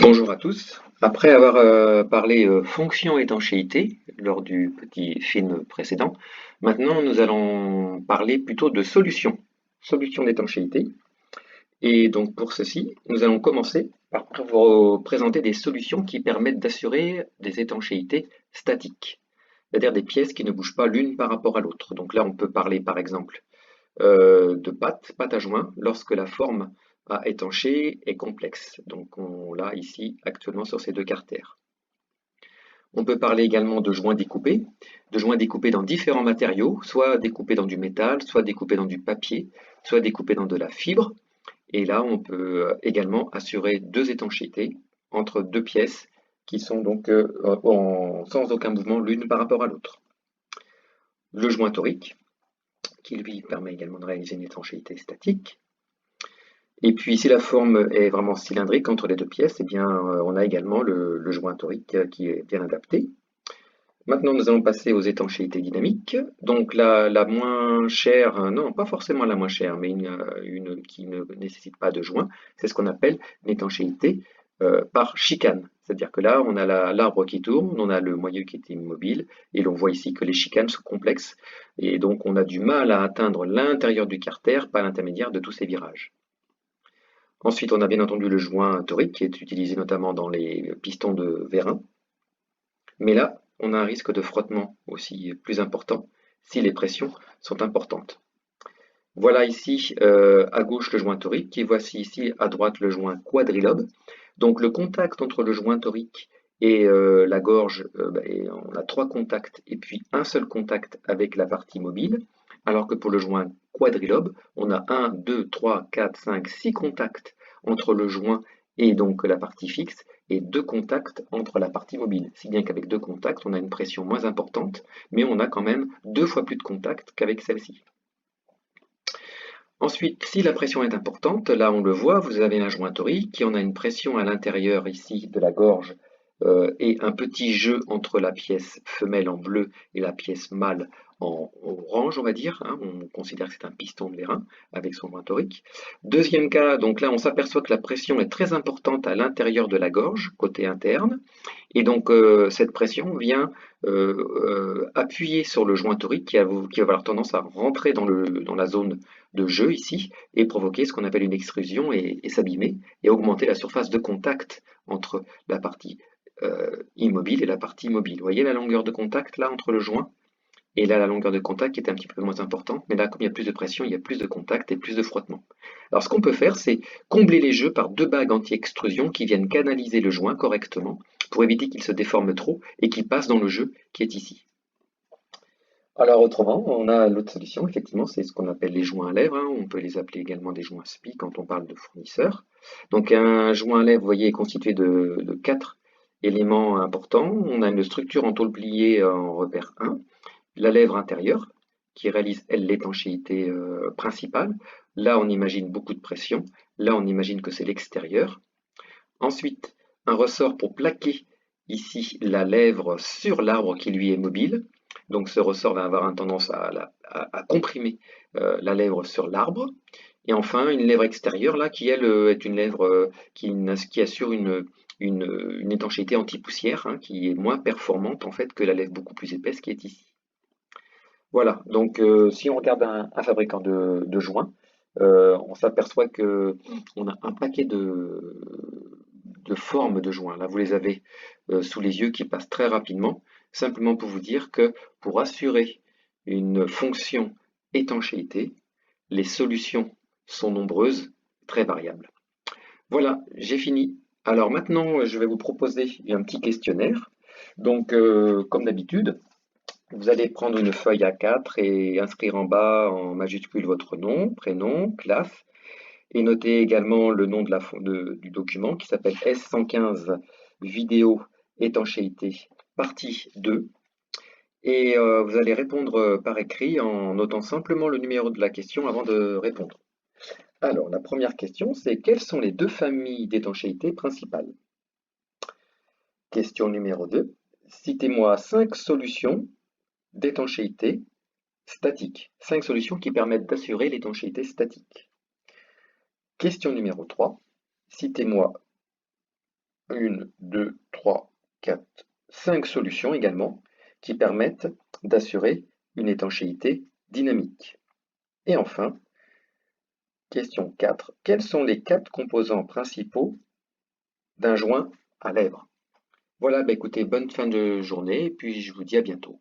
Bonjour à tous. Après avoir parlé fonction étanchéité lors du petit film précédent, maintenant nous allons parler plutôt de solution d'étanchéité. Et donc pour ceci, nous allons commencer par vous présenter des solutions qui permettent d'assurer des étanchéités statiques, c'est-à-dire des pièces qui ne bougent pas l'une par rapport à l'autre. Donc là, on peut parler par exemple de pâte à joint, lorsque la forme à étancher est complexe. Donc on l'a ici actuellement sur ces deux carters. On peut parler également de joints découpés dans différents matériaux, soit découpés dans du métal, soit découpés dans du papier, soit découpés dans de la fibre. Et là, on peut également assurer deux étanchéités entre deux pièces qui sont donc sans aucun mouvement l'une par rapport à l'autre. Le joint torique, qui lui permet également de réaliser une étanchéité statique. Et puis, si la forme est vraiment cylindrique entre les deux pièces, eh bien, on a également le joint torique qui est bien adapté. Maintenant, nous allons passer aux étanchéités dynamiques. Donc, la moins chère, non, pas forcément la moins chère, mais une qui ne nécessite pas de joint, c'est ce qu'on appelle une étanchéité par chicane. C'est-à-dire que là, on a l'arbre qui tourne, on a le moyeu qui est immobile, et l'on voit ici que les chicanes sont complexes, et donc on a du mal à atteindre l'intérieur du carter par l'intermédiaire de tous ces virages. Ensuite, on a bien entendu le joint torique qui est utilisé notamment dans les pistons de vérin. Mais là, on a un risque de frottement aussi plus important si les pressions sont importantes. Voilà ici à gauche le joint torique et voici ici à droite le joint quadrilobe. Donc le contact entre le joint torique et la gorge, on a trois contacts et puis un seul contact avec la partie mobile, alors que pour le joint quadrilobe, on a 1, 2, 3, 4, 5, 6 contacts entre le joint et donc la partie fixe, et deux contacts entre la partie mobile. Si bien qu'avec deux contacts, on a une pression moins importante, mais on a quand même deux fois plus de contacts qu'avec celle-ci. Ensuite, si la pression est importante, là on le voit, vous avez un joint torique qui en a une pression à l'intérieur ici de la gorge et un petit jeu entre la pièce femelle en bleu et la pièce mâle en orange, on va dire. Hein. On considère que c'est un piston de vérin avec son joint torique. Deuxième cas, donc là on s'aperçoit que la pression est très importante à l'intérieur de la gorge, côté interne. Et donc cette pression vient appuyer sur le joint torique qui va avoir tendance à rentrer dans la zone de jeu ici et provoquer ce qu'on appelle une extrusion et s'abîmer et augmenter la surface de contact entre la partie immobile et la partie mobile. Vous voyez la longueur de contact là entre le joint et là la longueur de contact qui est un petit peu moins importante, mais là comme il y a plus de pression, il y a plus de contact et plus de frottement. Alors ce qu'on peut faire, c'est combler les jeux par deux bagues anti-extrusion qui viennent canaliser le joint correctement pour éviter qu'il se déforme trop et qu'il passe dans le jeu qui est ici. Alors autrement, on a l'autre solution, effectivement, c'est ce qu'on appelle les joints à lèvres. Hein. On peut les appeler également des joints SPI quand on parle de fournisseurs. Donc un joint à lèvres, vous voyez, est constitué de quatre éléments importants. On a une structure en tôle pliée en repère 1, la lèvre intérieure, qui réalise, elle, l'étanchéité principale. Là, on imagine beaucoup de pression. Là, on imagine que c'est l'extérieur. Ensuite, un ressort pour plaquer ici la lèvre sur l'arbre qui lui est mobile. Donc ce ressort va avoir une tendance à comprimer la lèvre sur l'arbre. Et enfin, une lèvre extérieure, là, qui elle est une lèvre qui assure une étanchéité anti-poussière, hein, qui est moins performante en fait que la lèvre beaucoup plus épaisse qui est ici. Voilà, donc si on regarde un fabricant de joints, on s'aperçoit que on a un paquet de formes de joints. Là, vous les avez sous les yeux qui passent très rapidement, simplement pour vous dire que pour assurer une fonction étanchéité, les solutions sont nombreuses, très variables. Voilà, j'ai fini. Alors maintenant, je vais vous proposer un petit questionnaire. Donc, comme d'habitude, vous allez prendre une feuille A4 et inscrire en bas en majuscule votre nom, prénom, classe, et noter également le nom du document qui s'appelle S115 vidéo étanchéité partie 2. Et vous allez répondre par écrit en notant simplement le numéro de la question avant de répondre. Alors, la première question, c'est quelles sont les deux familles d'étanchéité principales? Question numéro 2. Citez-moi 5 solutions d'étanchéité statique. 5 solutions qui permettent d'assurer l'étanchéité statique. Question numéro 3. Citez-moi 1, 2, 3, 4, 5 solutions également qui permettent d'assurer une étanchéité dynamique. Et enfin, question 4. Quels sont les 4 composants principaux d'un joint à lèvres? Voilà, écoutez, bonne fin de journée et puis je vous dis à bientôt.